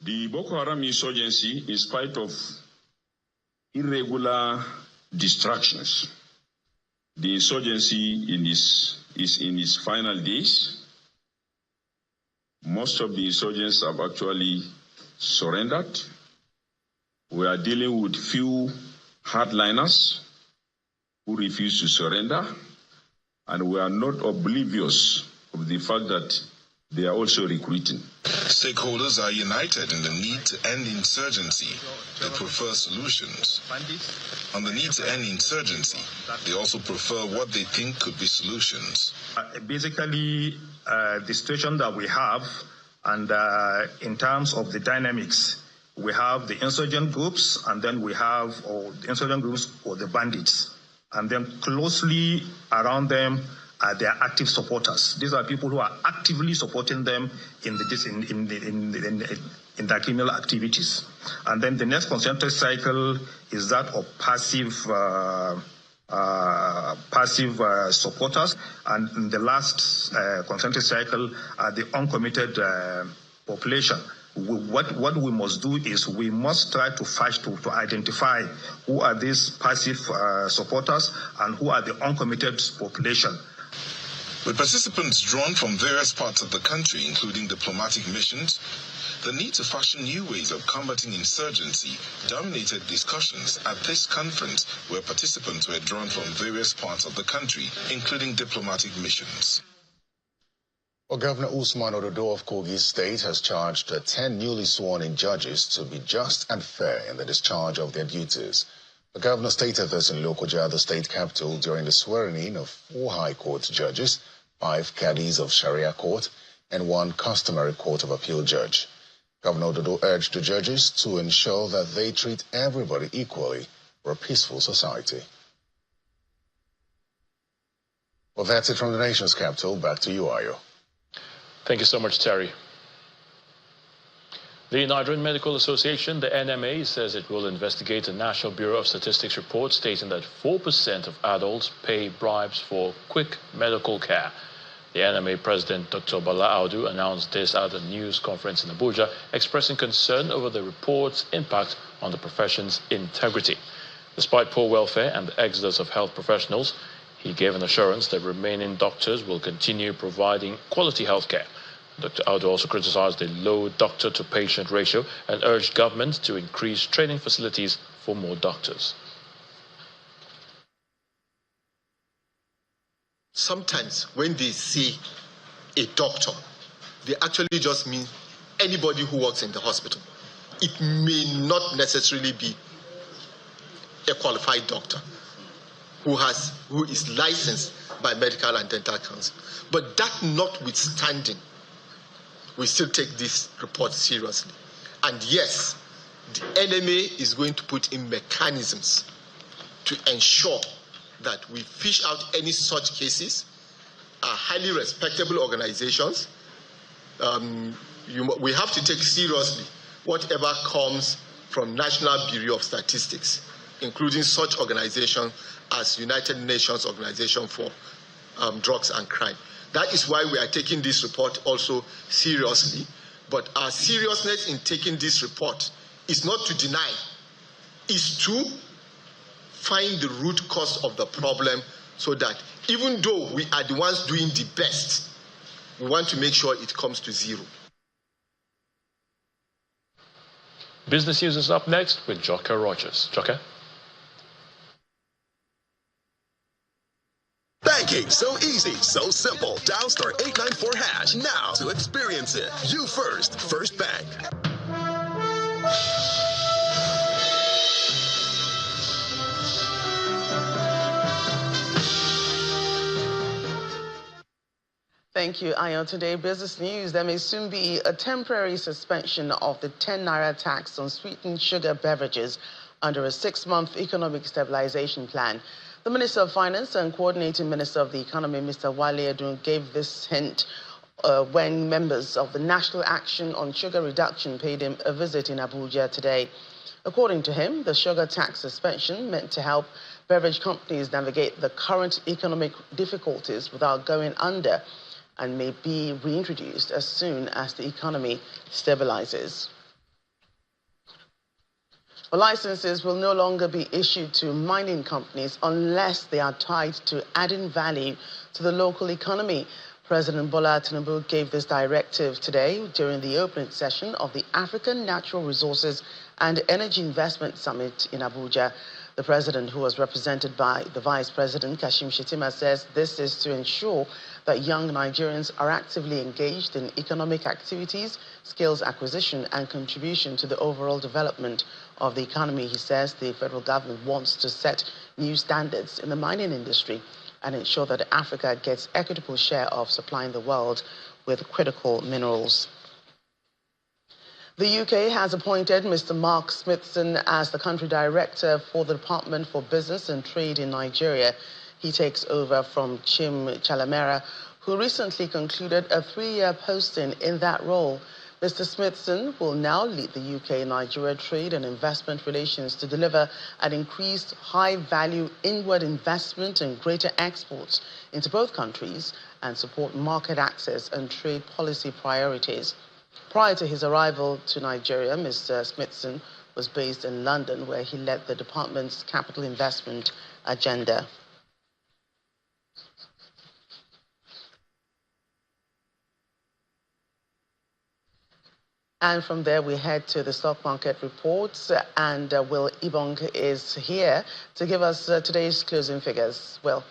The Boko Haram insurgency, in spite of irregular distractions, the insurgency is in its final days. Most of the insurgents have actually surrendered. We are dealing with few hardliners who refuse to surrender, and we are not oblivious of the fact that they are also recruiting. Stakeholders are united in the need to end insurgency. They prefer solutions. On the need to end insurgency, they also prefer what they think could be solutions. Basically, the situation that we have, and in terms of the dynamics, we have the insurgent groups, and then we have the insurgent groups or the bandits. And then closely around them are their active supporters. These are people who are actively supporting them in their criminal activities. And then the next concentric cycle is that of passive supporters. And in the last concentric cycle are the uncommitted population. What we must do is we must try to identify who are these passive supporters and who are the uncommitted population. With participants drawn from various parts of the country, including diplomatic missions, the need to fashion new ways of combating insurgency dominated discussions at this conference, where participants were drawn from various parts of the country, including diplomatic missions. Well, Governor Usman Ododo of Kogi State has charged 10 newly sworn-in judges to be just and fair in the discharge of their duties. The governor stated this in Lokoja, the state capital, during the swearing-in of 4 High Court judges, 5 caddies of Sharia Court, and 1 customary Court of Appeal judge. Governor Ododo urged the judges to ensure that they treat everybody equally for a peaceful society. Well, that's it from the nation's capital. Back to you, Ayo. Thank you so much, Terry. The Nigerian Medical Association, the NMA, says it will investigate the National Bureau of Statistics report stating that 4% of adults pay bribes for quick medical care. The NMA president, Dr. Bala Audu, announced this at a news conference in Abuja, expressing concern over the report's impact on the profession's integrity. Despite poor welfare and the exodus of health professionals, he gave an assurance that remaining doctors will continue providing quality health care. Dr. Audu also criticized the low doctor-to-patient ratio and urged government to increase training facilities for more doctors. Sometimes when they say a doctor, they actually just mean anybody who works in the hospital. It may not necessarily be a qualified doctor who is licensed by Medical and Dental Council. But that notwithstanding, we still take this report seriously. And yes, the NMA is going to put in mechanisms to ensure that we fish out any such cases. Highly respectable organizations. We have to take seriously whatever comes from National Bureau of Statistics, including such organizations as United Nations Organization for Drugs and Crime. That is why we are taking this report also seriously. But our seriousness in taking this report is not to deny, is to find the root cause of the problem so that even though we are the ones doing the best, we want to make sure it comes to zero. Business News is up next with Joker Rogers. Joker? Banking, so easy, so simple. Dial *894# now to experience it. You first, First Bank. Thank you, Ayo. Today, business news. There may soon be a temporary suspension of the 10 naira tax on sweetened sugar beverages under a 6-month economic stabilization plan. The Minister of Finance and Coordinating Minister of the Economy, Mr. Wale Edun, gave this hint when members of the National Action on Sugar Reduction paid him a visit in Abuja today. According to him, the sugar tax suspension meant to help beverage companies navigate the current economic difficulties without going under and may be reintroduced as soon as the economy stabilizes. Licenses will no longer be issued to mining companies unless they are tied to adding value to the local economy. President Bola Tinubu gave this directive today during the opening session of the African Natural Resources and Energy Investment Summit in Abuja. The president, who was represented by the Vice President, Kashim Shettima, says this is to ensure that young Nigerians are actively engaged in economic activities, skills acquisition, and contribution to the overall development of the economy. He says the federal government wants to set new standards in the mining industry and ensure that Africa gets equitable share of supplying the world with critical minerals. The UK has appointed Mr. Mark Smithson as the country director for the Department for Business and Trade in Nigeria. He takes over from Chim Chalamera, who recently concluded a 3-year posting in that role. Mr. Smithson will now lead the UK-Nigeria trade and investment relations to deliver an increased high-value inward investment and greater exports into both countries and support market access and trade policy priorities. Prior to his arrival to Nigeria, Mr. Smithson was based in London, where he led the department's capital investment agenda. And from there, we head to the stock market reports, and Will Ibong is here to give us today's closing figures. Will.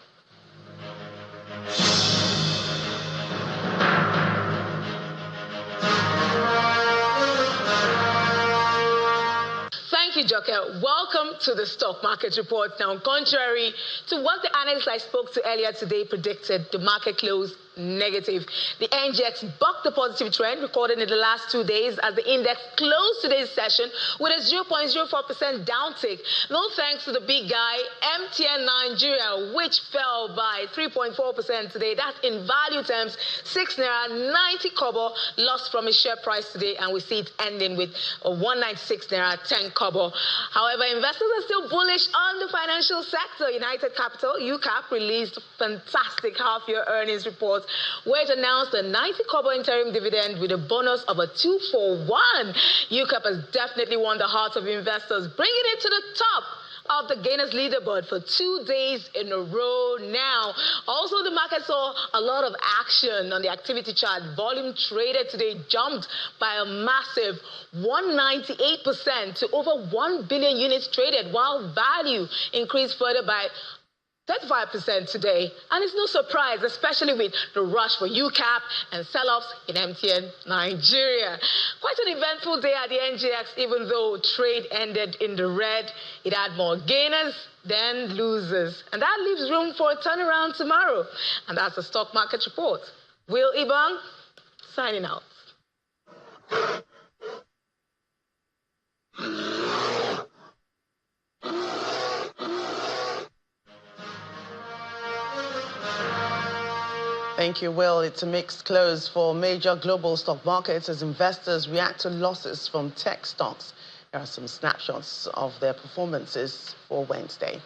Thank you, Joker. Welcome to the stock market report. Now, contrary to what the analysts I spoke to earlier today predicted, the market closed negative. The NGX bucked the positive trend recorded in the last 2 days as the index closed today's session with a 0.04% downtick. No thanks to the big guy, MTN Nigeria, which fell by 3.4% today. That's in value terms, 6 naira 90 kobo lost from its share price today, and we see it ending with a 196 naira 10 kobo. However, investors are still bullish on the financial sector. United Capital, UCAP, released fantastic half-year earnings report, where it announced a 90 kobo interim dividend with a bonus of a 2-for-1. UCAP has definitely won the hearts of investors, bringing it to the top of the gainers leaderboard for 2 days in a row now. Also, the market saw a lot of action on the activity chart. Volume traded today jumped by a massive 198% to over 1 billion units traded, while value increased further by 35% today. And it's no surprise, especially with the rush for UCAP and sell-offs in MTN Nigeria. Quite an eventful day at the NGX, even though trade ended in the red. It had more gainers than losers. And that leaves room for a turnaround tomorrow. And that's the stock market report. Will Ibang, signing out. Thank you, Will. It's a mixed close for major global stock markets as investors react to losses from tech stocks. Here are some snapshots of their performances for Wednesday.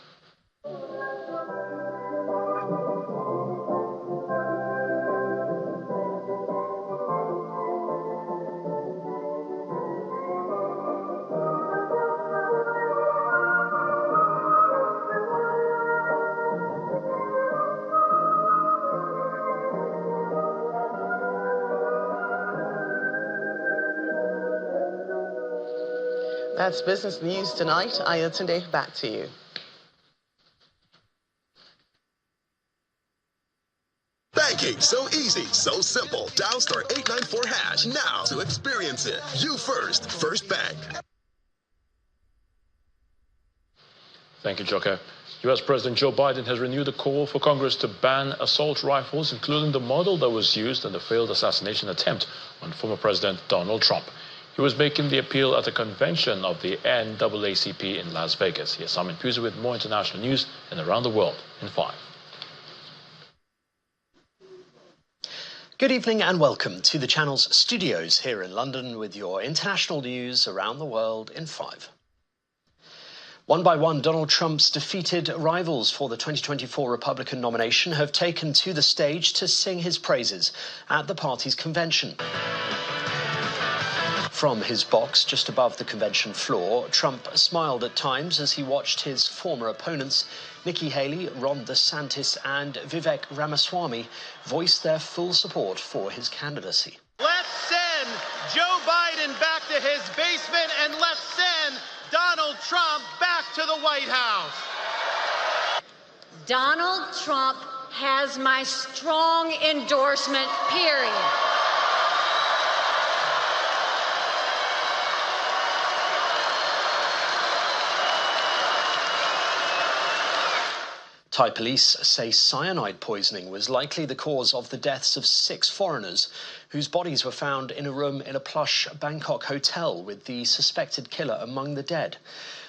That's business news tonight. Ayotunde, back to you. Banking, so easy, so simple. Dial star 894 hash now to experience it. You first, First Bank. Thank you, Joker. U.S. President Joe Biden has renewed a call for Congress to ban assault rifles, including the model that was used in the failed assassination attempt on former President Donald Trump. He was making the appeal at a convention of the NAACP in Las Vegas. Here's Simon Pusa with more international news and around the world in 5. Good evening and welcome to the channel's studios here in London with your international news around the world in 5. One by one, Donald Trump's defeated rivals for the 2024 Republican nomination have taken to the stage to sing his praises at the party's convention. From his box just above the convention floor, Trump smiled at times as he watched his former opponents, Nikki Haley, Ron DeSantis and Vivek Ramaswamy, voice their full support for his candidacy. Let's send Joe Biden back to his basement and let's send Donald Trump back to the White House. Donald Trump has my strong endorsement, period. Thai police say cyanide poisoning was likely the cause of the deaths of 6 foreigners whose bodies were found in a room in a plush Bangkok hotel with the suspected killer among the dead.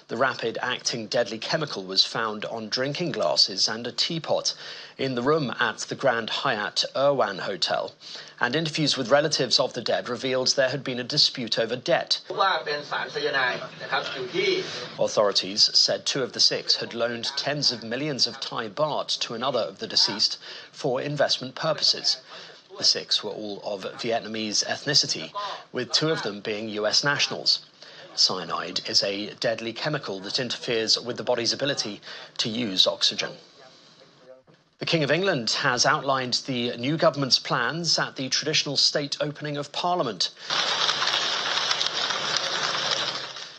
The rapid-acting deadly chemical was found on drinking glasses and a teapot in the room at the Grand Hyatt Irwan Hotel. And interviews with relatives of the dead revealed there had been a dispute over debt. Authorities said 2 of the 6 had loaned tens of millions of Thai baht to another of the deceased for investment purposes. The 6 were all of Vietnamese ethnicity, with 2 of them being US nationals. Cyanide is a deadly chemical that interferes with the body's ability to use oxygen. The King of England has outlined the new government's plans at the traditional state opening of Parliament.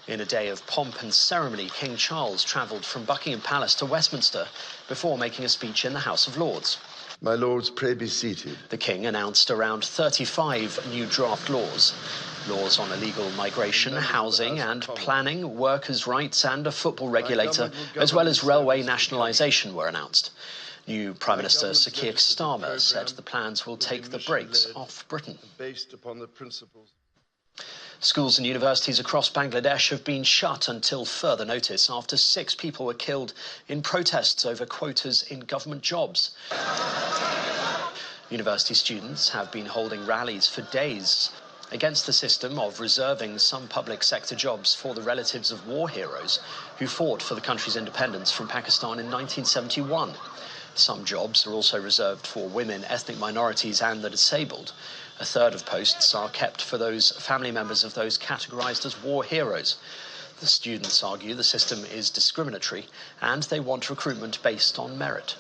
In a day of pomp and ceremony, King Charles travelled from Buckingham Palace to Westminster before making a speech in the House of Lords. My lords, pray be seated. The King announced around 35 new draft laws. Laws on illegal migration, housing and planning, workers' rights and a football regulator, as well as railway nationalisation were announced. New Prime Minister Sir Keir Starmer said the plans will take the brakes off Britain. Based upon the principles. Schools and universities across Bangladesh have been shut until further notice after 6 people were killed in protests over quotas in government jobs. University students have been holding rallies for days against the system of reserving some public sector jobs for the relatives of war heroes who fought for the country's independence from Pakistan in 1971. Some jobs are also reserved for women, ethnic minorities and the disabled. A third of posts are kept for those family members of those categorised as war heroes. The students argue the system is discriminatory and they want recruitment based on merit.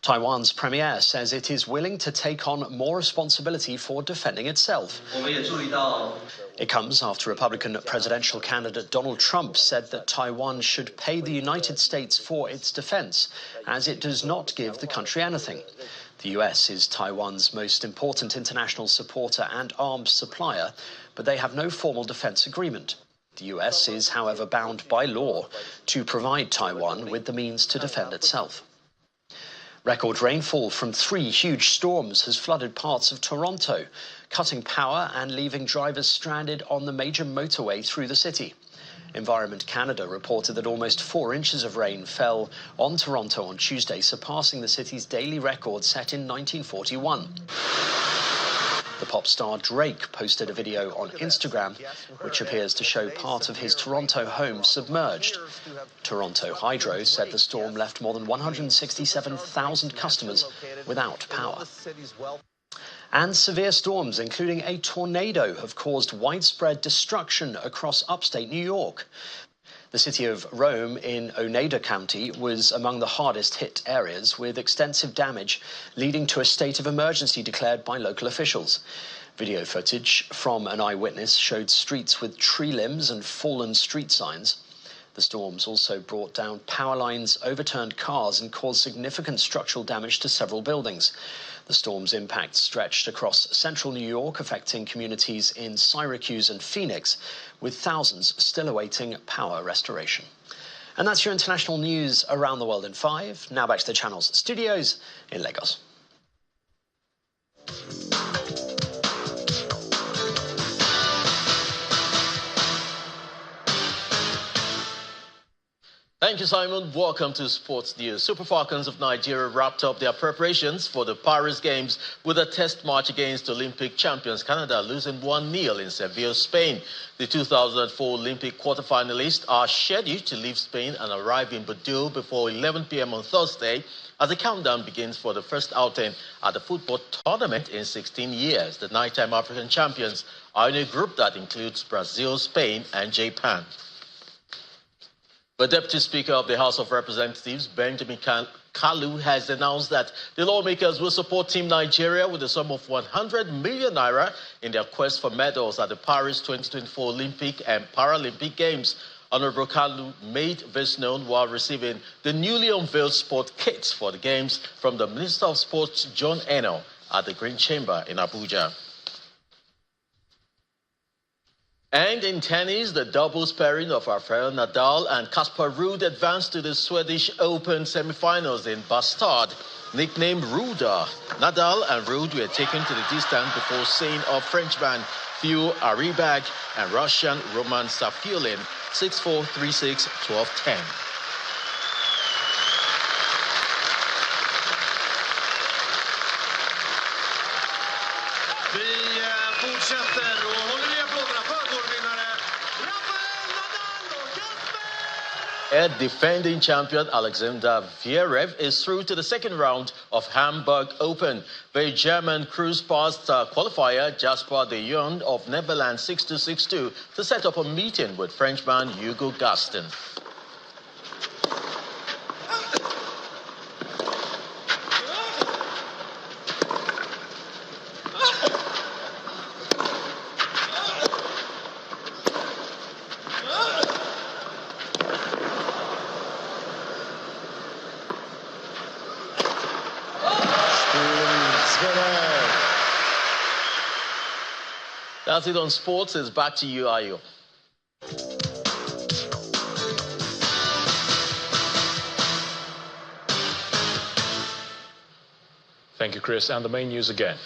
Taiwan's premier says it is willing to take on more responsibility for defending itself. It comes after Republican presidential candidate Donald Trump said that Taiwan should pay the United States for its defense, as it does not give the country anything. The US is Taiwan's most important international supporter and arms supplier, but they have no formal defense agreement. The US is, however, bound by law to provide Taiwan with the means to defend itself. Record rainfall from 3 huge storms has flooded parts of Toronto, cutting power and leaving drivers stranded on the major motorway through the city. Environment Canada reported that almost 4 inches of rain fell on Toronto on Tuesday, surpassing the city's daily record set in 1941. The pop star Drake posted a video on Instagram, which appears to show part of his Toronto home submerged. Toronto Hydro said the storm left more than 167,000 customers without power. And severe storms, including a tornado, have caused widespread destruction across upstate New York. The city of Rome in Oneida County was among the hardest hit areas, with extensive damage leading to a state of emergency declared by local officials. Video footage from an eyewitness showed streets with tree limbs and fallen street signs. The storms also brought down power lines, overturned cars, and caused significant structural damage to several buildings. The storm's impact stretched across central New York, affecting communities in Syracuse and Phoenix, with thousands still awaiting power restoration. And that's your international news around the world in 5. Now back to the channel's studios in Lagos. Thank you, Simon. Welcome to Sports News. Super Falcons of Nigeria wrapped up their preparations for the Paris Games with a test match against Olympic champions Canada, losing 1-0 in Seville, Spain. The 2004 Olympic quarterfinalists are scheduled to leave Spain and arrive in Bordeaux before 11 p.m. on Thursday as the countdown begins for the first outing at the football tournament in 16 years. The nighttime African champions are in a group that includes Brazil, Spain, and Japan. The Deputy Speaker of the House of Representatives, Benjamin Kalu, has announced that the lawmakers will support Team Nigeria with a sum of 100 million naira in their quest for medals at the Paris 2024 Olympic and Paralympic Games. Honorable Kalu made this known while receiving the newly unveiled sport kits for the Games from the Minister of Sports, John Eno, at the Green Chamber in Abuja. And in tennis, the doubles pairing of Rafael Nadal and Casper Ruud advanced to the Swedish Open semi-finals in Bastad. Nicknamed Ruda, Nadal and Ruud were taken to the distance before seeing off Frenchman Theo Aribag and Russian Roman Safiulin 6-4, 3-6, 12-10. Defending champion Alexander Zverev is through to the second round of Hamburg Open. The German cruised past qualifier Jasper de Jong of Netherlands 6-2, 6-2 to set up a meeting with Frenchman Hugo Gaston. That's it on sports. It's back to you, Ayo. Thank you, Chris. And the main news again.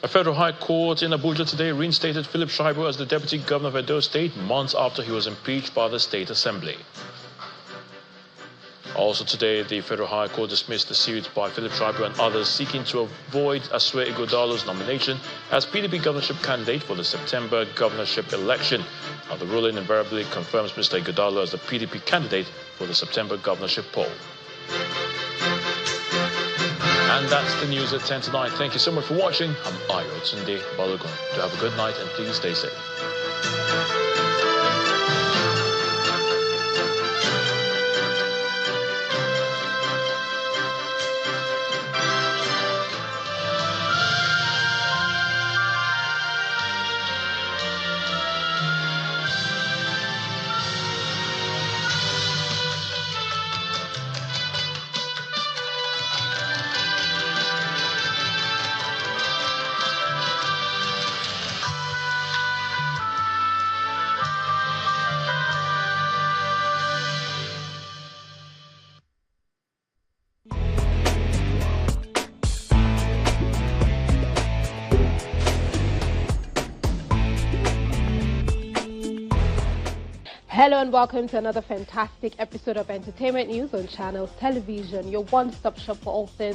A federal high court in Abuja today reinstated Philip Shaibu as the deputy governor of Edo State months after he was impeached by the State Assembly. Also today, the Federal High Court dismissed the suit by Philip Shaibu and others seeking to avoid Asue Ighodalo's nomination as PDP governorship candidate for the September governorship election. Now, the ruling invariably confirms Mr. Ighodalo as the PDP candidate for the September governorship poll. And that's the news at 10 tonight. Thank you so much for watching. I'm Ayo Tunde Balogun. Do have a good night and please stay safe. Hello and welcome to another fantastic episode of Entertainment News on Channels Television, your one-stop shop for all things